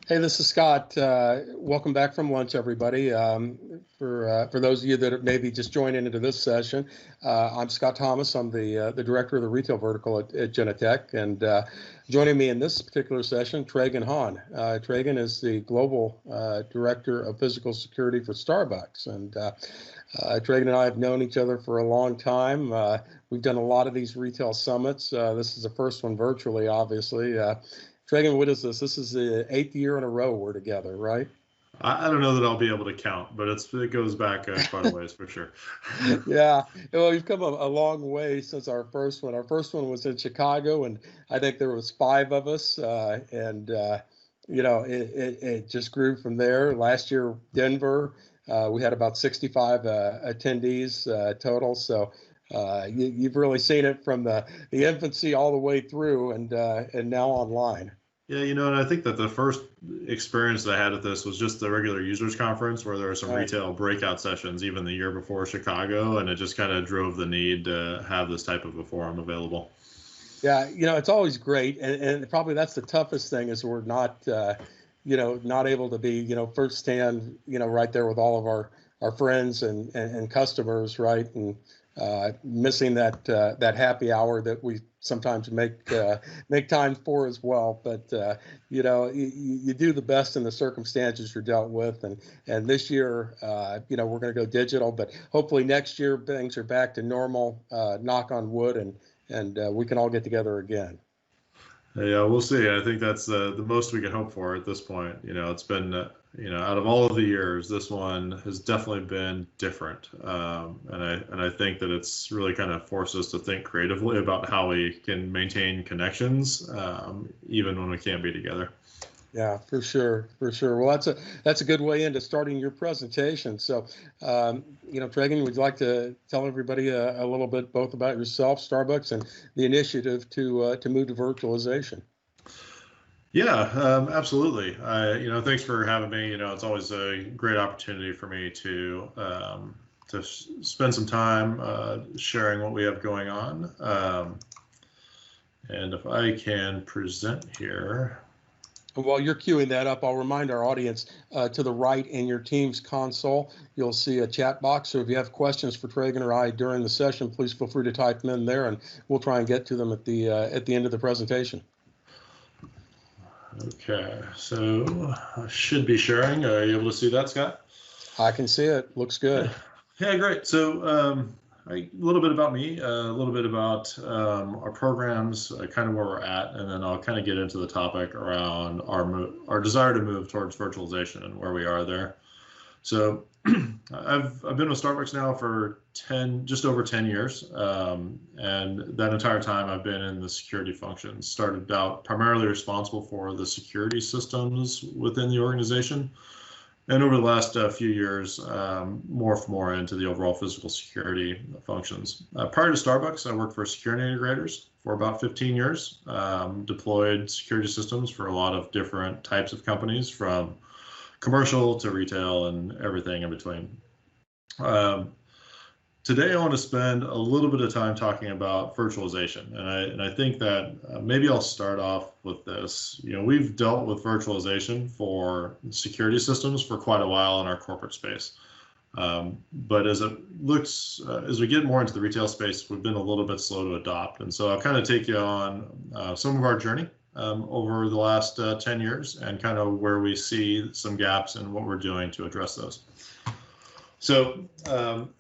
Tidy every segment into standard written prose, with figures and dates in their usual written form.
Hey, this is Scott. Welcome back from lunch, everybody. For those of you that are maybe just joining into this session, I'm Scott Thomas. I'm the director of the retail vertical at Genetec, and joining me in this particular session, Tragan Hahn. Tragan is the global director of physical security for Starbucks, and Tragan and I have known each other for a long time. We've done a lot of these retail summits. This is the first one virtually, obviously. Tragan, what is this? This is the 8th year in a row we're together, right? I don't know that I'll be able to count, but it goes back quite a ways for sure. Yeah, well, we've come a long way since our first one. Our first one was in Chicago, and I think there was 5 of us, and it just grew from there. Last year, Denver, we had about 65 attendees total. So you've really seen it from the infancy all the way through, and now online. Yeah, and I think that the first experience that I had at this was just the regular users conference where there were some retail breakout sessions even the year before Chicago, and it just kind of drove the need to have this type of a forum available. Yeah, it's always great, and probably that's the toughest thing is we're not, not able to be, firsthand, right there with all of our friends and customers, right, and missing that happy hour that we sometimes make time for as well. But you do the best in the circumstances you're dealt with, and this year, we're going to go digital, but hopefully next year things are back to normal. Knock on wood, and we can all get together again. Yeah, we'll see. I think that's the most we can hope for at this point. It's been, out of all of the years, this one has definitely been different. And I think that it's really kind of forced us to think creatively about how we can maintain connections, even when we can't be together. Yeah, for sure. Well, that's a good way into starting your presentation. So, Tragan, would you like to tell everybody a little bit both about yourself, Starbucks, and the initiative to move to virtualization? Yeah, absolutely. Thanks for having me. It's always a great opportunity for me to spend some time sharing what we have going on. And if I can present here. While you're queuing that up, I'll remind our audience to the right in your Teams console, you'll see a chat box. So if you have questions for Tragan or I during the session, please feel free to type them in there, and we'll try and get to them at the end of the presentation. Okay, so I should be sharing. Are you able to see that, Scott? I can see it. Looks good. Yeah, great. So a little bit about me, a little bit about our programs, kind of where we're at, and then I'll kind of get into the topic around our desire to move towards virtualization and where we are there. So I've been with Starbucks now for just over 10 years, and that entire time I've been in the security functions. Started out primarily responsible for the security systems within the organization. And over the last few years, morphed more into the overall physical security functions. Prior to Starbucks, I worked for security integrators for about 15 years, deployed security systems for a lot of different types of companies, from commercial to retail and everything in between. Today, I want to spend a little bit of time talking about virtualization, and I think that maybe I'll start off with this. We've dealt with virtualization for security systems for quite a while in our corporate space, but as we get more into the retail space, we've been a little bit slow to adopt. And so I'll kind of take you on some of our journey over the last 10 years and kind of where we see some gaps and what we're doing to address those. So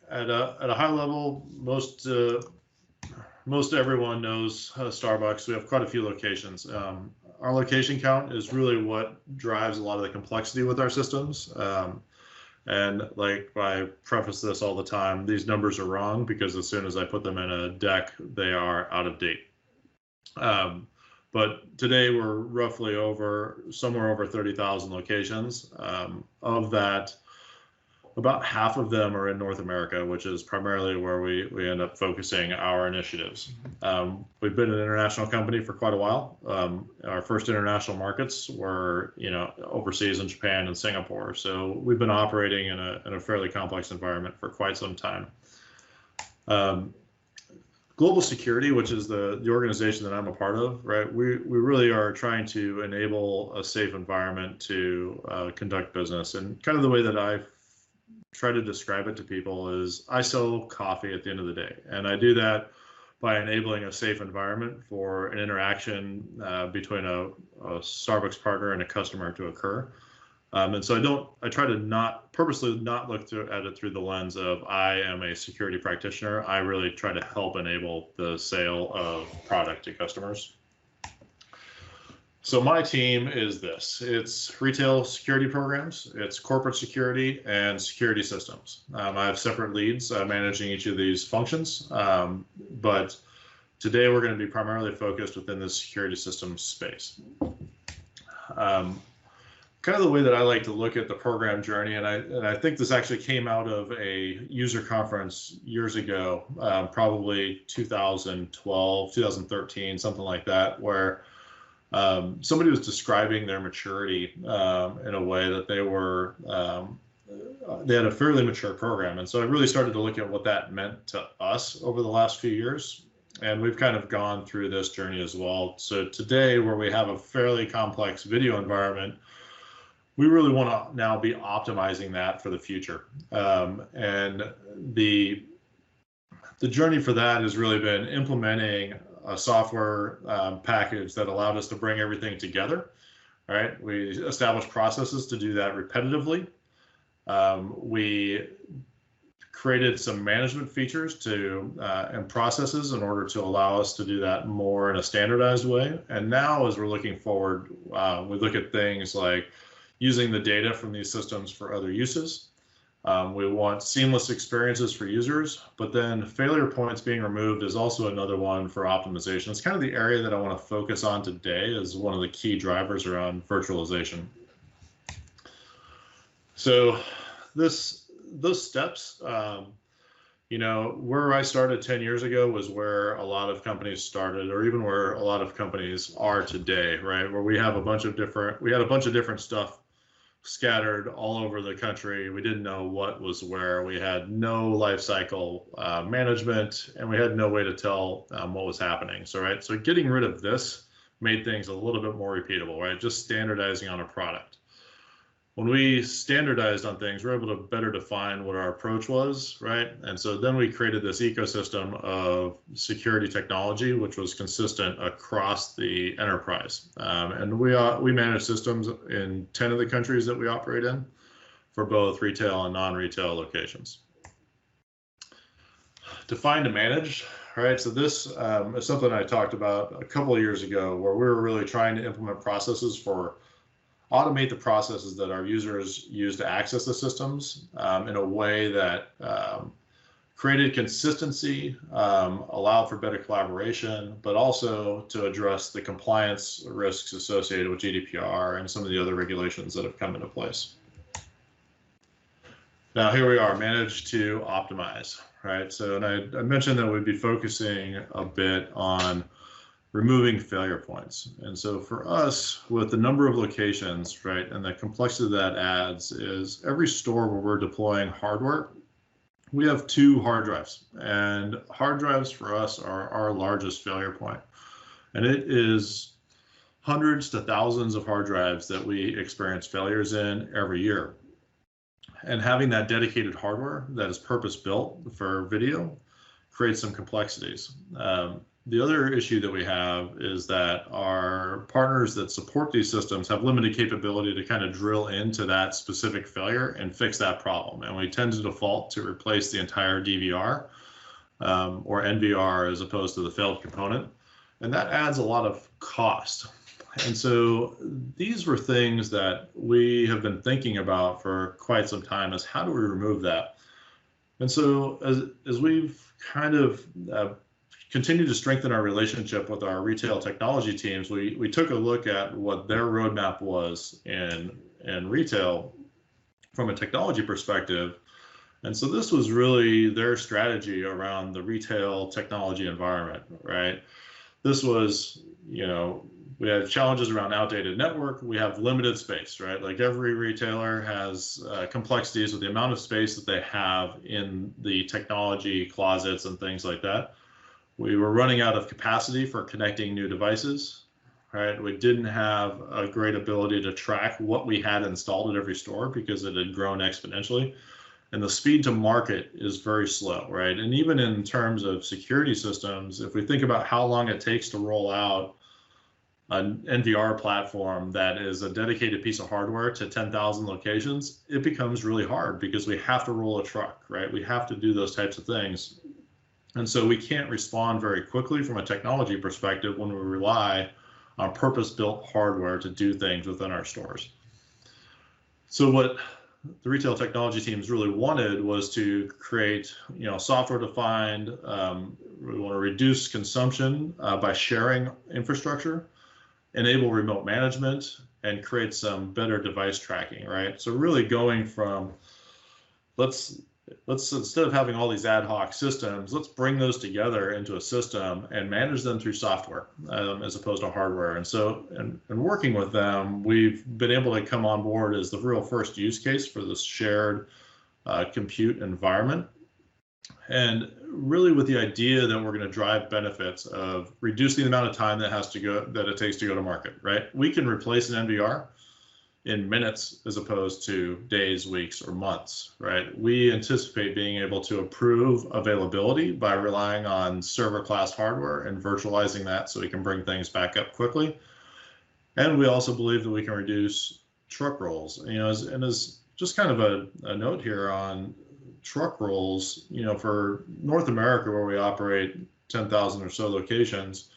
at a high level, most everyone knows Starbucks. We have quite a few locations. Our location count is really what drives a lot of the complexity with our systems. And like I preface this all the time, these numbers are wrong because as soon as I put them in a deck, they are out of date. But today we're roughly somewhere over 30,000 locations. Of that, about half of them are in North America, which is primarily where we end up focusing our initiatives. We've been an international company for quite a while. Our first international markets were, overseas in Japan and Singapore. So we've been operating in a fairly complex environment for quite some time. Global Security, which is the organization that I'm a part of, right? We really are trying to enable a safe environment to conduct business. And kind of the way that I try to describe it to people is I sell coffee at the end of the day. And I do that by enabling a safe environment for an interaction between a Starbucks partner and a customer to occur. And so I try to purposely not look at it through the lens of I am a security practitioner. I really try to help enable the sale of product to customers. So my team is this. It's retail security programs, it's corporate security, and security systems. I have separate leads managing each of these functions, but today we're going to be primarily focused within the security systems space. Kind of the way that I like to look at the program journey, and I think this actually came out of a user conference years ago, probably 2012, 2013, something like that, where somebody was describing their maturity in a way that they had a fairly mature program. And so I really started to look at what that meant to us over the last few years. And we've kind of gone through this journey as well. So today, where we have a fairly complex video environment, we really want to now be optimizing that for the future. And the journey for that has really been implementing a software package that allowed us to bring everything together. All right, we established processes to do that repetitively. We created some management features and processes in order to allow us to do that more in a standardized way. And now, as we're looking forward, we look at things like using the data from these systems for other uses. We want seamless experiences for users, but then failure points being removed is also another one for optimization. It's kind of the area that I want to focus on today as one of the key drivers around virtualization. So those steps, where I started 10 years ago was where a lot of companies started, or even where a lot of companies are today, right? Where we had a bunch of different stuff scattered all over the country. We didn't know what was where. We had no life cycle management, and we had no way to tell what was happening. So getting rid of this made things a little bit more repeatable, right? Just standardizing on a product. When we standardized on things, we're able to better define what our approach was, right? And so then we created this ecosystem of security technology, which was consistent across the enterprise. And we manage systems in 10 of the countries that we operate in for both retail and non-retail locations. Define to manage, right? So this is something I talked about a couple of years ago, where we were really trying to implement processes for automate the processes that our users use to access the systems in a way that created consistency, allowed for better collaboration, but also to address the compliance risks associated with GDPR and some of the other regulations that have come into place. Now, here we are, manage to optimize, right? So, and I mentioned that we'd be focusing a bit on removing failure points. And so for us, with the number of locations, right, and the complexity that adds is every store where we're deploying hardware, we have 2 hard drives. And hard drives for us are our largest failure point. And it is hundreds to thousands of hard drives that we experience failures in every year. And having that dedicated hardware that is purpose-built for video creates some complexities. The other issue that we have is that our partners that support these systems have limited capability to kind of drill into that specific failure and fix that problem. And we tend to default to replace the entire DVR or NVR as opposed to the failed component. And that adds a lot of cost. And so these were things that we have been thinking about for quite some time, is how do we remove that? And so as we've kind of continue to strengthen our relationship with our retail technology teams, we took a look at what their roadmap was in retail from a technology perspective. And so this was really their strategy around the retail technology environment, right? This was, we had challenges around outdated network. We have limited space, right? Like every retailer has complexities with the amount of space that they have in the technology closets and things like that. We were running out of capacity for connecting new devices, right? We didn't have a great ability to track what we had installed at every store because it had grown exponentially. And the speed to market is very slow, right? And even in terms of security systems, if we think about how long it takes to roll out an NVR platform that is a dedicated piece of hardware to 10,000 locations, it becomes really hard because we have to roll a truck, right? We have to do those types of things. And so we can't respond very quickly from a technology perspective when we rely on purpose-built hardware to do things within our stores. So what the retail technology teams really wanted was to create, software-defined. We want to reduce consumption by sharing infrastructure, enable remote management, and create some better device tracking, right? So really going from let's instead of having all these ad hoc systems, let's bring those together into a system and manage them through software as opposed to hardware. And so, and working with them, we've been able to come on board as the real first use case for this shared compute environment. And really with the idea that we're going to drive benefits of reducing the amount of time that it takes to go to market, right? We can replace an NVR in minutes as opposed to days, weeks, or months, right? We anticipate being able to improve availability by relying on server class hardware and virtualizing that so we can bring things back up quickly. And we also believe that we can reduce truck rolls. As just kind of a note here on truck rolls, for North America, where we operate 10,000 or so locations,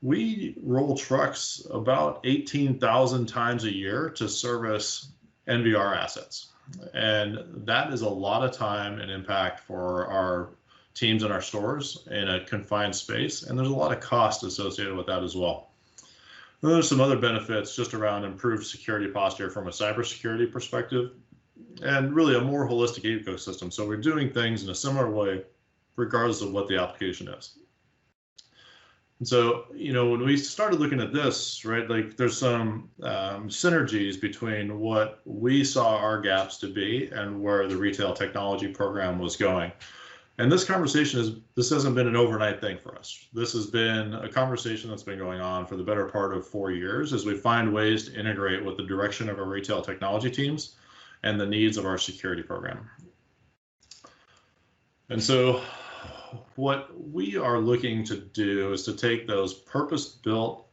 we roll trucks about 18,000 times a year to service NVR assets. And that is a lot of time and impact for our teams in our stores in a confined space. And there's a lot of cost associated with that as well. And there's some other benefits just around improved security posture from a cybersecurity perspective and really a more holistic ecosystem. So we're doing things in a similar way, regardless of what the application is. And so, when we started looking at this, right, like there's some synergies between what we saw our gaps to be and where the retail technology program was going. And this hasn't been an overnight thing for us. This has been a conversation that's been going on for the better part of 4 years as we find ways to integrate with the direction of our retail technology teams and the needs of our security program. And so what we are looking to do is to take those purpose-built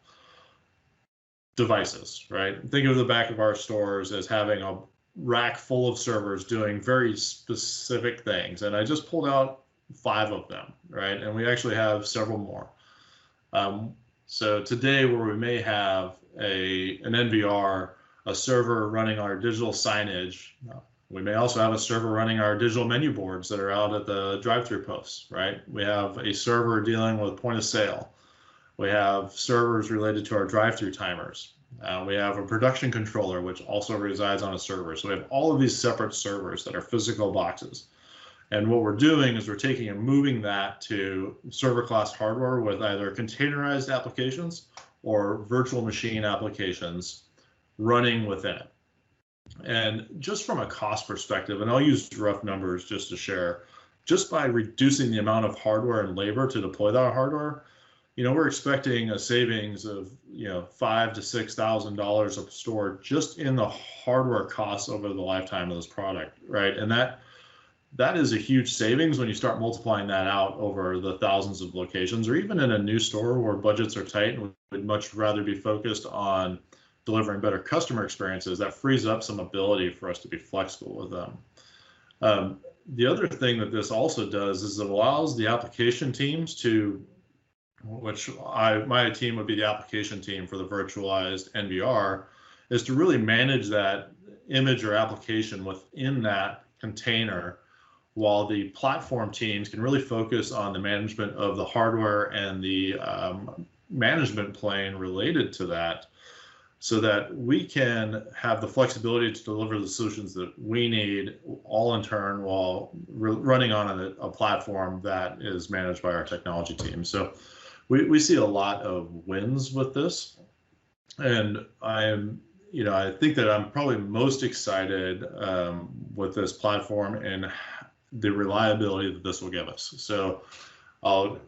devices, right? Think of the back of our stores as having a rack full of servers doing very specific things. And I just pulled out 5 of them, right? And we actually have several more. So today, where we may have an NVR, a server running our digital signage, we may also have a server running our digital menu boards that are out at the drive-through posts, right? We have a server dealing with point of sale. We have servers related to our drive-through timers. We have a production controller, which also resides on a server. So we have all of these separate servers that are physical boxes. And what we're doing is we're taking and moving that to server class hardware with either containerized applications or virtual machine applications running within it. And just from a cost perspective, and I'll use rough numbers just to share, just by reducing the amount of hardware and labor to deploy that hardware, we're expecting a savings of $5,000 to $6,000 a store just in the hardware costs over the lifetime of this product, right? And that is a huge savings when you start multiplying that out over the thousands of locations, or even in a new store where budgets are tight and we'd much rather be focused on delivering better customer experiences. That frees up some ability for us to be flexible with them. The other thing that this also does is it allows the application teams to, my team would be the application team for the virtualized NVR, is to really manage that image or application within that container, while the platform teams can really focus on the management of the hardware and the management plane related to that, so that we can have the flexibility to deliver the solutions that we need, all in turn while running on a platform that is managed by our technology team. So we see a lot of wins with this, and I think that I'm probably most excited with this platform and the reliability that this will give us. So I'll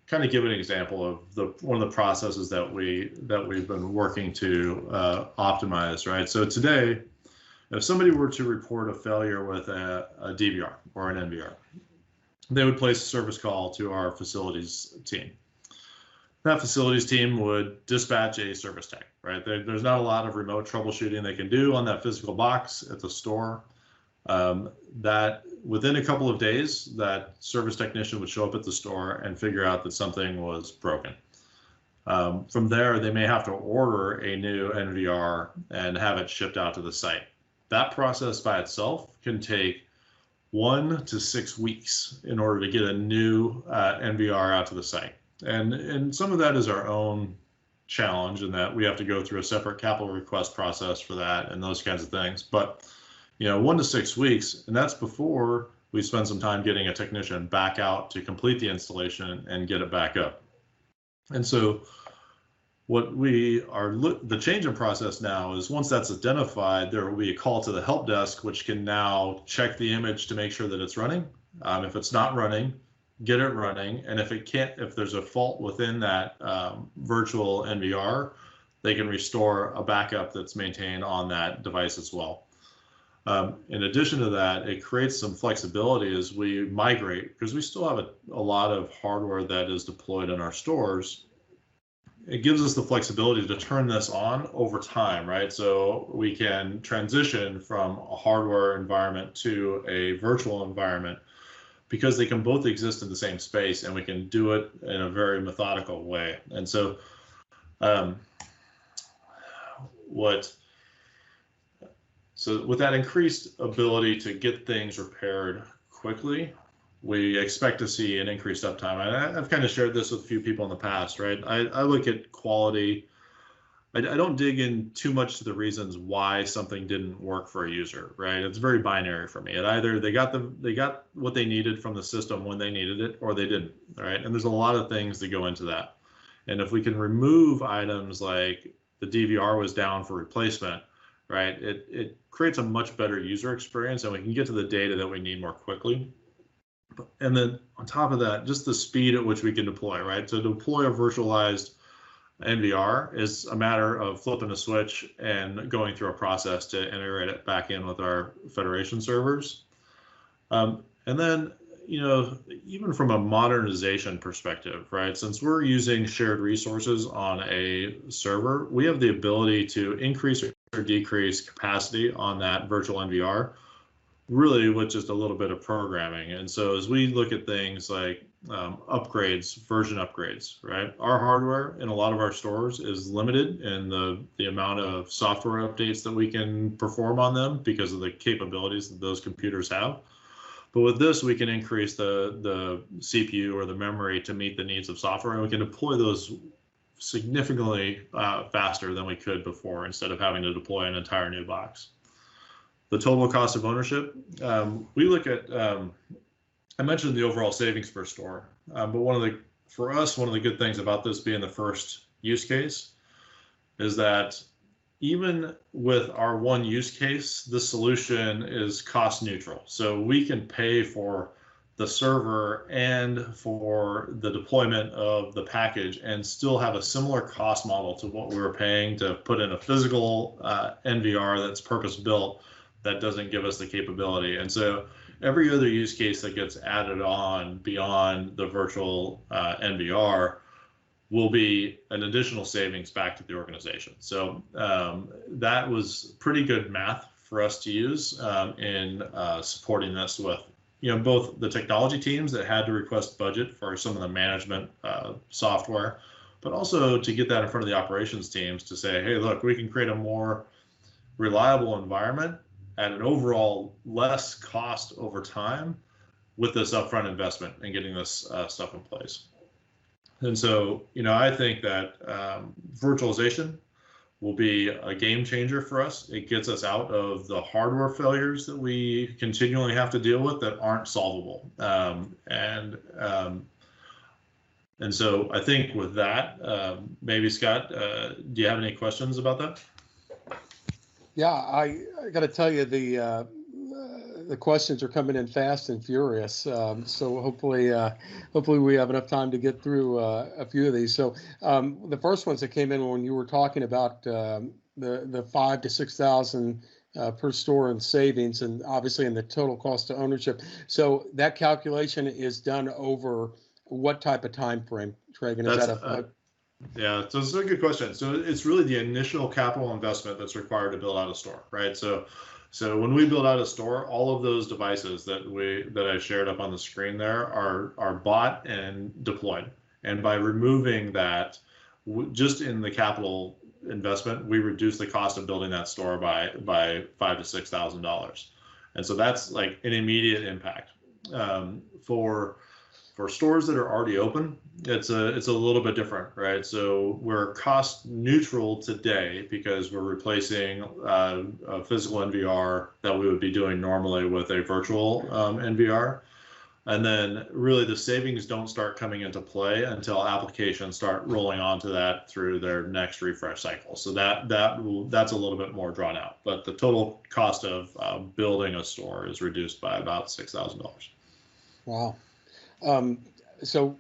kind of give an example of one of the processes that we've been working to optimize, right? So today, if somebody were to report a failure with a DVR or an NVR, they would place a service call to our facilities team. That facilities team would dispatch a service tech, right? There's not a lot of remote troubleshooting they can do on that physical box at the store. That within a couple of days, that service technician would show up at the store and figure out that something was broken. From there, they may have to order a new NVR and have it shipped out to the site. That process by itself can take 1 to 6 weeks in order to get a new NVR out to the site. And some of that is our own challenge in that we have to go through a separate capital request process for that and those kinds of things. But 1 to 6 weeks, and that's before we spend some time getting a technician back out to complete the installation and get it back up. And so what the change in process now is once that's identified, there will be a call to the help desk, which can now check the image to make sure that it's running. If it's not running, get it running. And if there's a fault within that virtual NVR, they can restore a backup that's maintained on that device as well. In addition to that, it creates some flexibility as we migrate, because we still have a lot of hardware that is deployed in our stores. It gives us the flexibility to turn this on over time, right? So we can transition from a hardware environment to a virtual environment because they can both exist in the same space, and we can do it in a very methodical way. And so with that increased ability to get things repaired quickly, we expect to see an increased uptime. I've kind of shared this with a few people in the past, right? I look at quality. I don't dig in too much to the reasons why something didn't work for a user, right? It's very binary for me. Either they got what they needed from the system when they needed it, or they didn't, right? And there's a lot of things that go into that. And if we can remove items like the DVR was down for replacement, right? It creates a much better user experience, and we can get to the data that we need more quickly. And then on top of that, just the speed at which we can deploy, right? To deploy a virtualized NVR is a matter of flipping a switch and going through a process to integrate it back in with our federation servers. And then, even from a modernization perspective, right? Since we're using shared resources on a server, we have the ability to increase or decrease capacity on that virtual NVR, really with just a little bit of programming. And so as we look at things like upgrades, version upgrades, right? Our hardware in a lot of our stores is limited in the amount of software updates that we can perform on them because of the capabilities that those computers have. But with this, we can increase the CPU or the memory to meet the needs of software, and we can deploy those significantly faster than we could before, instead of having to deploy an entire new box. The total cost of ownership, we look at, I mentioned the overall savings per store, but for us, one of the good things about this being the first use case is that even with our one use case, the solution is cost neutral. So we can pay for the server and for the deployment of the package and still have a similar cost model to what we were paying to put in a physical NVR that's purpose built that doesn't give us the capability. And so every other use case that gets added on beyond the virtual NVR will be an additional savings back to the organization. So that was pretty good math for us to use in supporting this with both the technology teams that had to request budget for some of the management software, but also to get that in front of the operations teams to say, hey, look, we can create a more reliable environment at an overall less cost over time with this upfront investment and getting this stuff in place. And so, I think that virtualization will be a game changer for us. It gets us out of the hardware failures that we continually have to deal with that aren't solvable. And so I think with that, maybe Scott, do you have any questions about that? Yeah, I got to tell you, the questions are coming in fast and furious. So hopefully we have enough time to get through a few of these. So the first ones that came in when you were talking about the 5,000 to 6,000 per store in savings, and obviously in the total cost of ownership. So that calculation is done over what type of time frame, Tragan? Is that yeah, so it's a good question. So it's really the initial capital investment that's required to build out a store, right? So when we build out a store, all of those devices that I shared up on the screen there are bought and deployed. And by removing that, just in the capital investment, we reduce the cost of building that store by $5,000 to $6,000. And so that's like an immediate impact. For stores that are already open, it's a little bit different, right? So we're cost neutral today because we're replacing a physical NVR that we would be doing normally with a virtual NVR. And then really the savings don't start coming into play until applications start rolling onto that through their next refresh cycle. So that's a little bit more drawn out, but the total cost of building a store is reduced by about $6,000. Wow. So,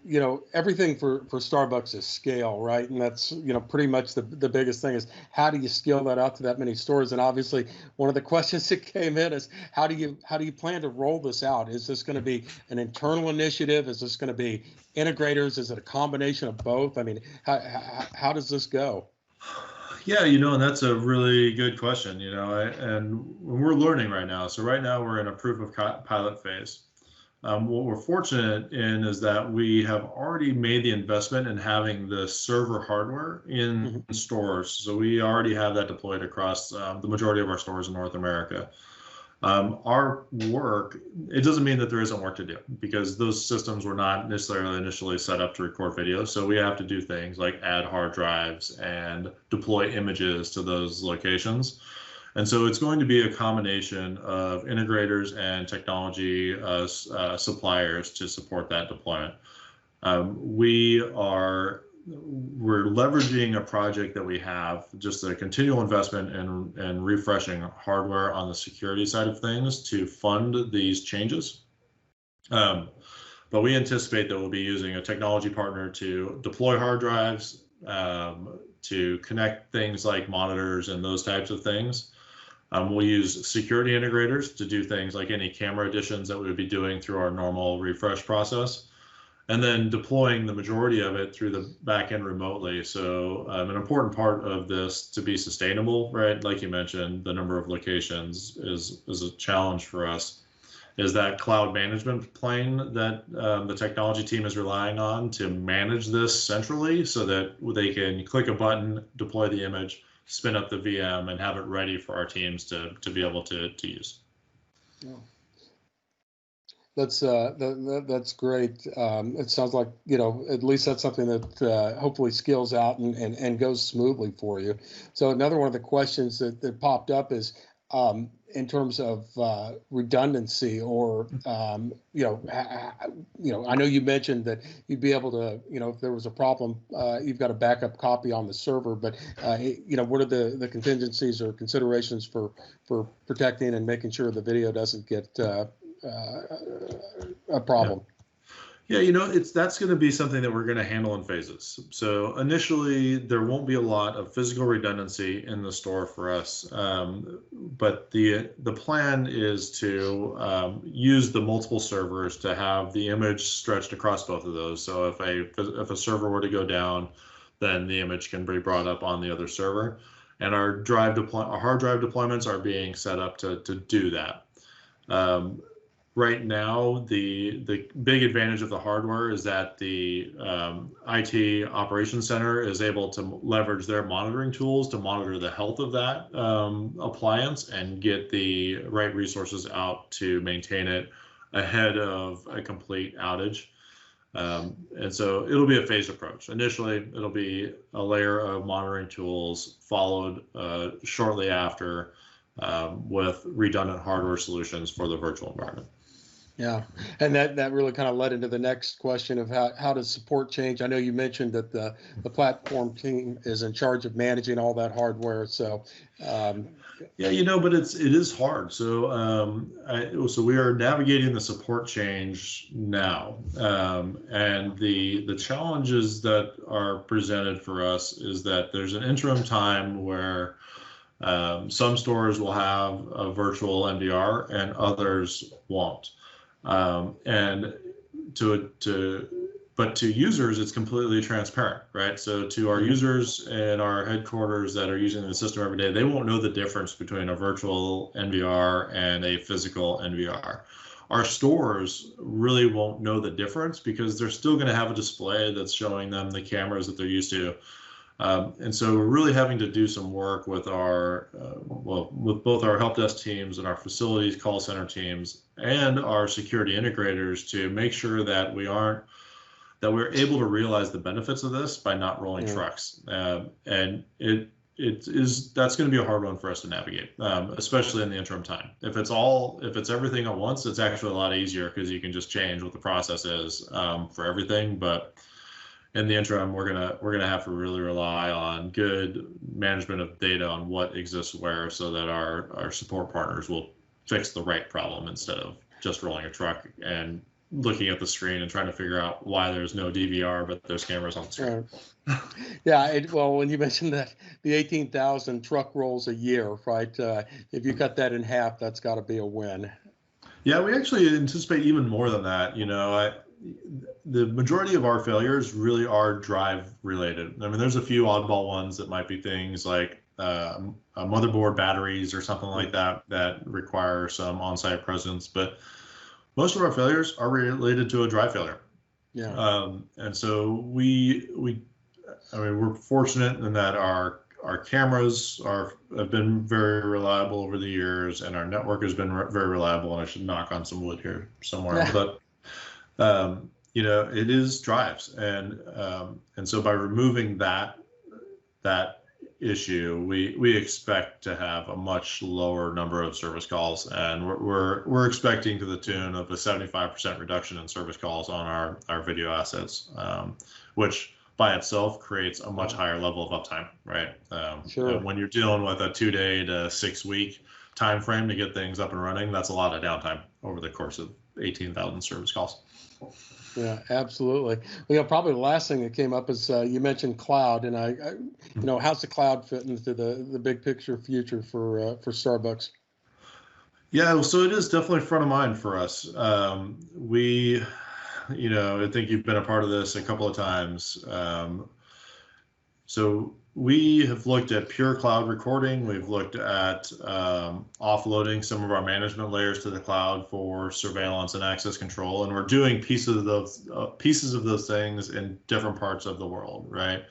everything for Starbucks is scale, right? And that's, pretty much the biggest thing is how do you scale that out to that many stores? And obviously one of the questions that came in is how do you plan to roll this out? Is this going to be an internal initiative? Is this going to be integrators? Is it a combination of both? I mean, how does this go? Yeah, and that's a really good question, and we're learning right now. So right now we're in a proof of pilot phase. What we're fortunate in is that we have already made the investment in having the server hardware in stores. So we already have that deployed across the majority of our stores in North America. Our work, it doesn't mean that there isn't work to do because those systems were not necessarily initially set up to record video. So we have to do things like add hard drives and deploy images to those locations. And so it's going to be a combination of integrators and technology suppliers to support that deployment. We're leveraging a project that we have, just a continual investment in refreshing hardware on the security side of things to fund these changes. But we anticipate that we'll be using a technology partner to deploy hard drives, to connect things like monitors and those types of things. We'll use security integrators to do things like any camera additions that we would be doing through our normal refresh process, and then deploying the majority of it through the back end remotely. So an important part of this to be sustainable, right? Like you mentioned, the number of locations is a challenge for us, is that cloud management plane that the technology team is relying on to manage this centrally so that they can click a button, deploy the image, spin up the VM, and have it ready for our teams to be able to use. Yeah. That's great. It sounds like, at least that's something that hopefully scales out and goes smoothly for you. So another one of the questions that popped up is in terms of redundancy or, I know you mentioned that you'd be able to, if there was a problem, you've got a backup copy on the server, but, what are the contingencies or considerations for protecting and making sure the video doesn't get a problem? Yeah, that's going to be something that we're going to handle in phases. So initially, there won't be a lot of physical redundancy in the store for us, but the plan is to use the multiple servers to have the image stretched across both of those. So if a server were to go down, then the image can be brought up on the other server, and our hard drive deployments are being set up to do that. Right now, the big advantage of the hardware is that the IT operations center is able to leverage their monitoring tools to monitor the health of that appliance and get the right resources out to maintain it ahead of a complete outage. And so it'll be a phased approach. Initially, it'll be a layer of monitoring tools followed shortly after with redundant hardware solutions for the virtual environment. Yeah, and that really kind of led into the next question of how does support change? I know you mentioned that the platform team is in charge of managing all that hardware. So, um, Yeah, but it is hard. So so we are navigating the support change now, and the challenges that are presented for us is that there's an interim time where some stores will have a virtual NVR and others won't. And but to users, it's completely transparent, right? So to our users in our headquarters that are using the system every day, they won't know the difference between a virtual NVR and a physical NVR. Our stores really won't know the difference because they're still going to have a display that's showing them the cameras that they're used to. And so we're really having to do some work with with both our help desk teams and our facilities call center teams and our security integrators to make sure that we're able to realize the benefits of this by not rolling trucks. And that's going to be a hard one for us to navigate, especially in the interim time. If it's everything at once, it's actually a lot easier because you can just change what the process is for everything. But in the interim, we're gonna have to really rely on good management of data on what exists where, so that our support partners will fix the right problem instead of just rolling a truck and looking at the screen and trying to figure out why there's no DVR but there's cameras on the screen. Yeah, well, when you mentioned that the 18,000 truck rolls a year, right? If you cut that in half, that's got to be a win. Yeah, we actually anticipate even more than that. The majority of our failures really are drive related. I mean, there's a few oddball ones that might be things like motherboard batteries or something like that require some on-site presence, but most of our failures are related to a drive failure. Yeah. And so we're fortunate in that our cameras have been very reliable over the years, and our network has been very reliable. And I should knock on some wood here somewhere, but it is drives, and so by removing that issue, we expect to have a much lower number of service calls, and we're expecting to the tune of a 75% reduction in service calls on our video assets, which by itself creates a much higher level of uptime, right? Sure. When you're dealing with a 2-day to 6-week time frame to get things up and running, that's a lot of downtime over the course of 18,000 service calls. Yeah, absolutely. Probably the last thing that came up is you mentioned cloud, and how's the cloud fit into the big picture future for Starbucks? Yeah, so it is definitely front of mind for us. I think you've been a part of this a couple of times. So we have looked at pure cloud recording. We've looked at offloading some of our management layers to the cloud for surveillance and access control, and we're doing pieces of those things in different parts of the world, right?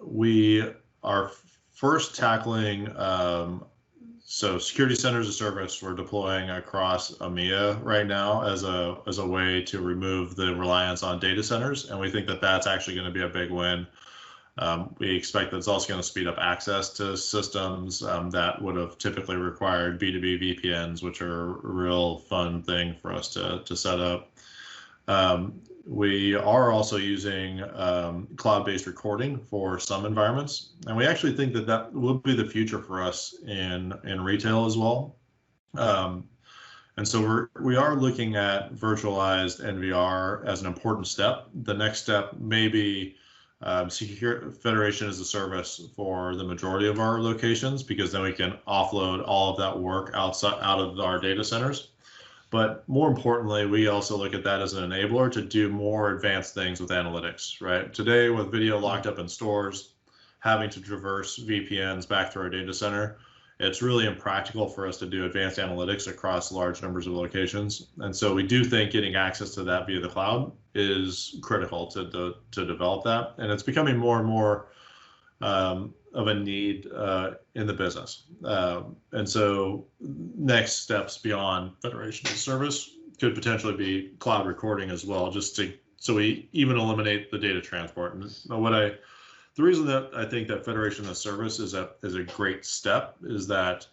We are first tackling so security centers of service we're deploying across EMEA right now as a way to remove the reliance on data centers, and we think that that's actually going to be a big win. We expect that it's also going to speed up access to systems that would have typically required B2B VPNs, which are a real fun thing for us to set up. We are also using cloud-based recording for some environments, and we actually think that will be the future for us in retail as well. And so we are looking at virtualized NVR as an important step. The next step may be secure federation as a service for the majority of our locations, because then we can offload all of that work out of our data centers. But more importantly, we also look at that as an enabler to do more advanced things with analytics, right? Today, with video locked up in stores, having to traverse VPNs back to our data center, it's really impractical for us to do advanced analytics across large numbers of locations. And so we do think getting access to that via the cloud is critical to develop that. And it's becoming more and more of a need in the business. And so next steps beyond federation as service could potentially be cloud recording as well, so we even eliminate the data transport. And the reason that I think that federation as service is a great step is that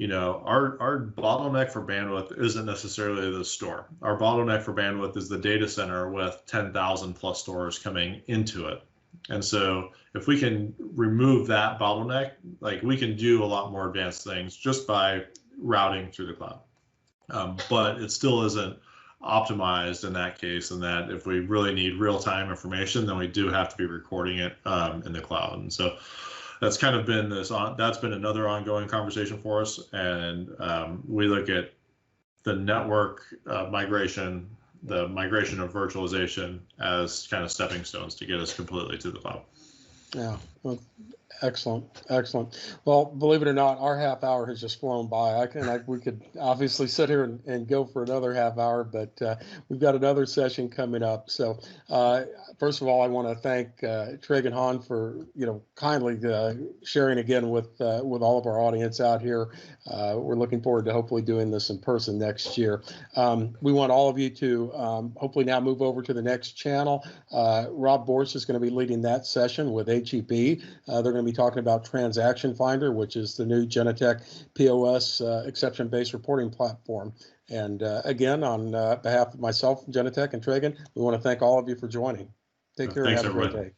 our bottleneck for bandwidth isn't necessarily the store. Our bottleneck for bandwidth is the data center with 10,000 plus stores coming into it. And so if we can remove that bottleneck, like we can do a lot more advanced things just by routing through the cloud. But it still isn't optimized in that case, and that if we really need real-time information, then we do have to be recording it in the cloud. And so that's kind of been that's been another ongoing conversation for us. And we look at the network migration, the migration of virtualization as kind of stepping stones to get us completely to the cloud. Yeah, well, excellent, excellent. Well, believe it or not, our half hour has just flown by. We could obviously sit here and go for another half hour, but we've got another session coming up. So first of all, I want to thank Treg and Han for kindly sharing again with all of our audience out here. We're looking forward to hopefully doing this in person next year. We want all of you to hopefully now move over to the next channel. Rob Borst is going to be leading that session with HEP. They're going to be talking about Transaction Finder, which is the new Genetec POS exception-based reporting platform. And again, on behalf of myself, Genetec, and Tragan, we want to thank all of you for joining. Take care and have a great day.